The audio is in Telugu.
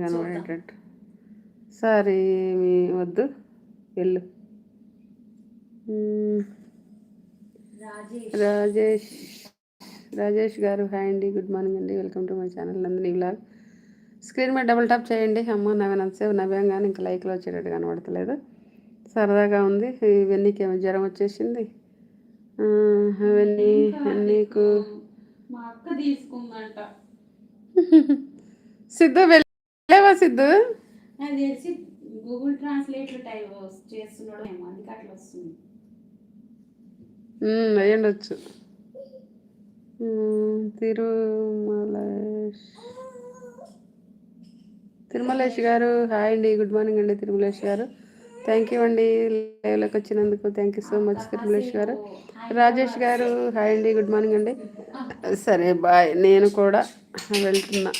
కనబడేటట్టు. సారీ మీ వద్దు వెళ్ళు. రాజేష్ రాజేష్ గారు హాయ్ అండి, గుడ్ మార్నింగ్ అండి, welcome to my channel Nandini vlog. Screen మీద డబుల్ టాప్ చేయండి. అమ్మ నవ్వినంతసేపు నవ్వాం కానీ ఇంకా లైక్లో వచ్చేటట్టు కనబడతలేదు. సరదాగా ఉంది. ఇవన్నీకి ఏమో జ్వరం వచ్చేసింది. అవన్నీ నీకు మా అక్క తీసుకుందంట. సిద్ధు వెళ్ళేవా? సిద్ధు నాకు తెలిసి గూగుల్ ట్రాన్స్లేట్ టైప్ చేస్తున్నాడు ఏమో, అందుకే అట్లా వస్తుంది. అయ్యుండొచ్చు. తిరుమలేష్ గారు హాయ్ అండి, గుడ్ మార్నింగ్ అండి తిరుమలేష్ గారు. థ్యాంక్ యూ అండి లైవ్లోకి వచ్చినందుకు. Thank you so much Tirumalesh గారు. రాజేష్ గారు హాయ్ అండి, గుడ్ మార్నింగ్ అండి. సరే బాయ్, నేను కూడా వెళ్తున్నా.